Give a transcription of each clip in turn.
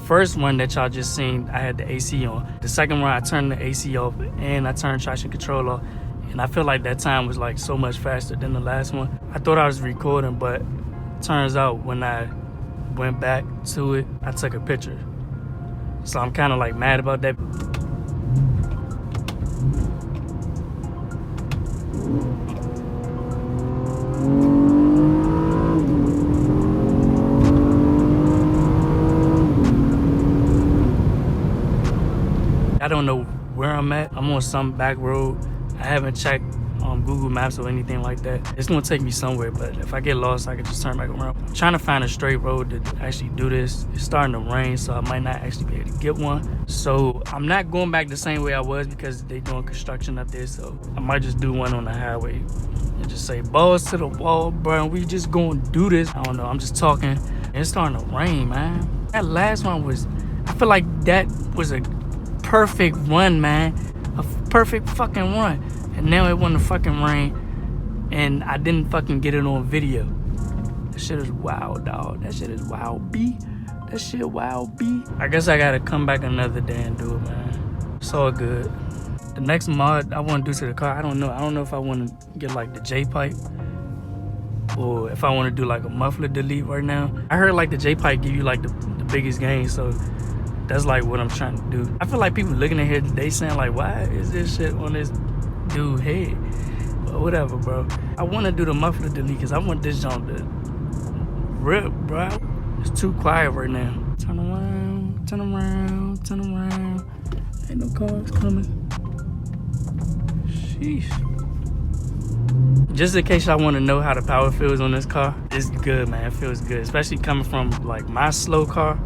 first one that y'all just seen, I had the AC on. The second one, I turned the AC off and I turned traction control off. And I feel like that time was like so much faster than the last one. I thought I was recording, but turns out when I went back to it, I took a picture. So I'm kind of like mad about that. I don't know where I'm at. I'm on some back road. I haven't checked Google Maps or anything like that. It's gonna take me somewhere, but if I get lost, I can just turn back around. I'm trying to find a straight road to actually do this. It's starting to rain, so I might not actually be able to get one. So I'm not going back the same way I was because they doing construction up there. So I might just do one on the highway and just say balls to the wall, bro. We just gonna do this. I don't know. I'm just talking. It's starting to rain, man. That last one was, I feel like that was a perfect run, man. A perfect fucking run. And now it wanna fucking rain and I didn't fucking get it on video. That shit is wild, dog. That shit is wild, B. That shit wild, B. I guess I gotta come back another day and do it, man. It's all good. The next mod I wanna do to the car, I don't know. I don't know if I wanna get like the J-pipe or if I wanna do like a muffler delete right now. I heard like the J-pipe give you like the biggest gain, so that's like what I'm trying to do. I feel like people looking at here, they saying like, why is this shit on this dude head? But whatever, bro. I want to do the muffler delete because I want this jump to rip, bro. It's too quiet right now. Turn around, turn around, turn around. Ain't no cars coming. Sheesh. Just in case y'all want to know how the power feels on this car, it's good, man. It feels good, especially coming from like my slow car.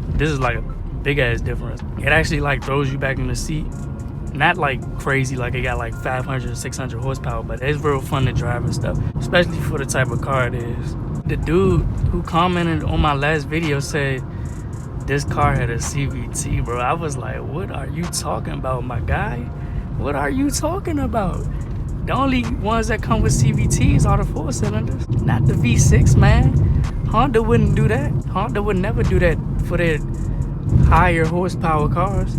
This is like a big ass difference. It actually like throws you back in the seat. Not like crazy, like it got like 500 or 600 horsepower, but it's real fun to drive and stuff, especially for the type of car it is. The dude who commented on my last video said this car had a CVT, bro. I was like, what are you talking about, my guy? What are you talking about? The only ones that come with CVTs are the 4-cylinders, not the V6, man. Honda wouldn't do that. Honda would never do that for their higher horsepower cars.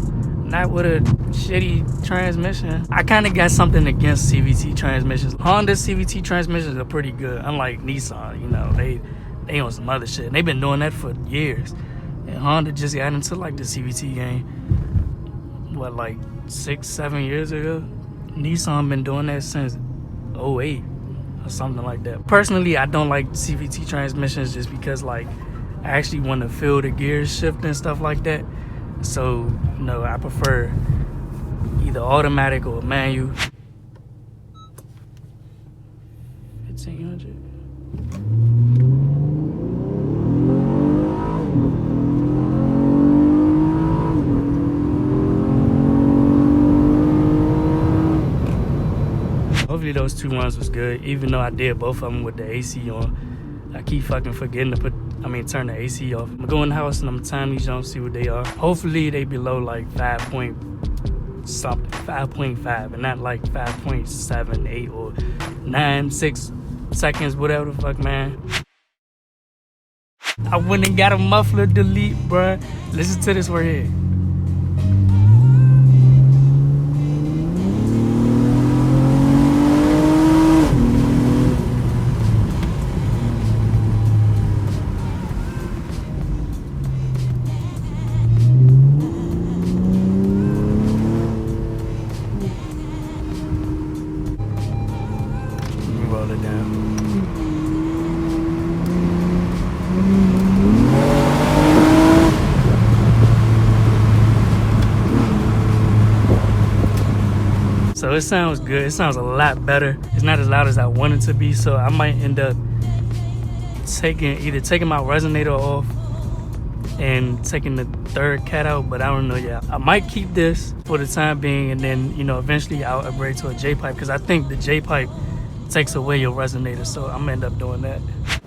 Not with a shitty transmission. I kind of got something against CVT transmissions. Honda CVT transmissions are pretty good, unlike Nissan. You know, they on some other shit. They've been doing that for years. And Honda just got into like the CVT game, what, like 6-7 years ago? Nissan been doing that since 08 or something like that. Personally, I don't like CVT transmissions just because like I actually want to feel the gears shift and stuff like that. So, no, I prefer either automatic or manual. 1500. Hopefully those two ones was good, even though I did both of them with the AC on. I keep fucking forgetting to turn the AC off. I'm gonna go in the house and I'm gonna time these jumps, see what they are. Hopefully they below like 5.5 and not like 5.7, 8 or 9, 6 seconds, whatever the fuck, man. I went and got a muffler delete, bruh. Listen to this right here. Roll it down. So it sounds good. It sounds a lot better. It's not as loud as I want it to be, so I might end up either taking my resonator off and taking the third cat out, but I don't know yet. I might keep this for the time being, and then, you know, eventually I'll upgrade to a J-pipe because I think the J-pipe takes away your resonator, so I'm gonna end up doing that.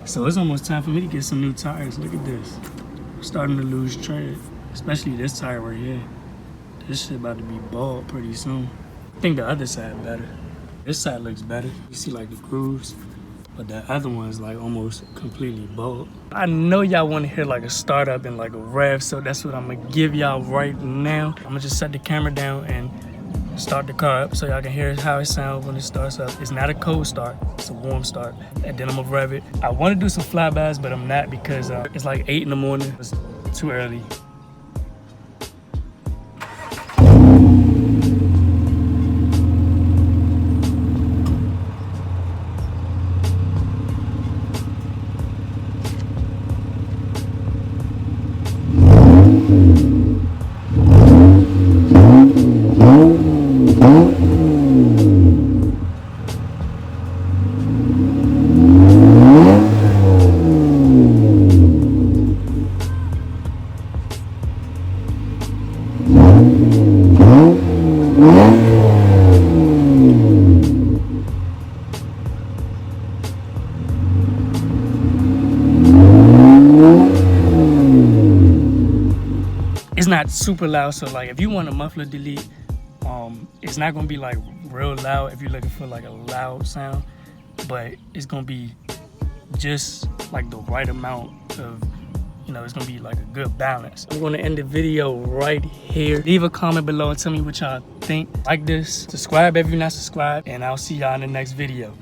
So it's almost time for me to get some new tires. Look at this. I'm starting to lose tread, especially this tire right here. This shit about to be bald pretty soon. I think the other side better. This side looks better. You see like the grooves. but the other one's like almost completely bald. I know y'all want to hear like a startup and like a rev, so that's what I'm gonna give y'all right now. I'm gonna just set the camera down and start the car up so y'all can hear how it sounds when it starts up. It's not a cold start, it's a warm start. And then I'm gonna rev it. I want to do some flybys, but I'm not because it's like 8 in the morning. It's too early. It's not super loud, so like if you want a muffler delete, it's not gonna be like real loud if you're looking for like a loud sound, but it's gonna be just like the right amount of, you know, it's gonna be like a good balance. I'm gonna end the video right here. Leave a comment below and tell me what y'all think. Like this, subscribe if you're not subscribed, and I'll see y'all in the next video.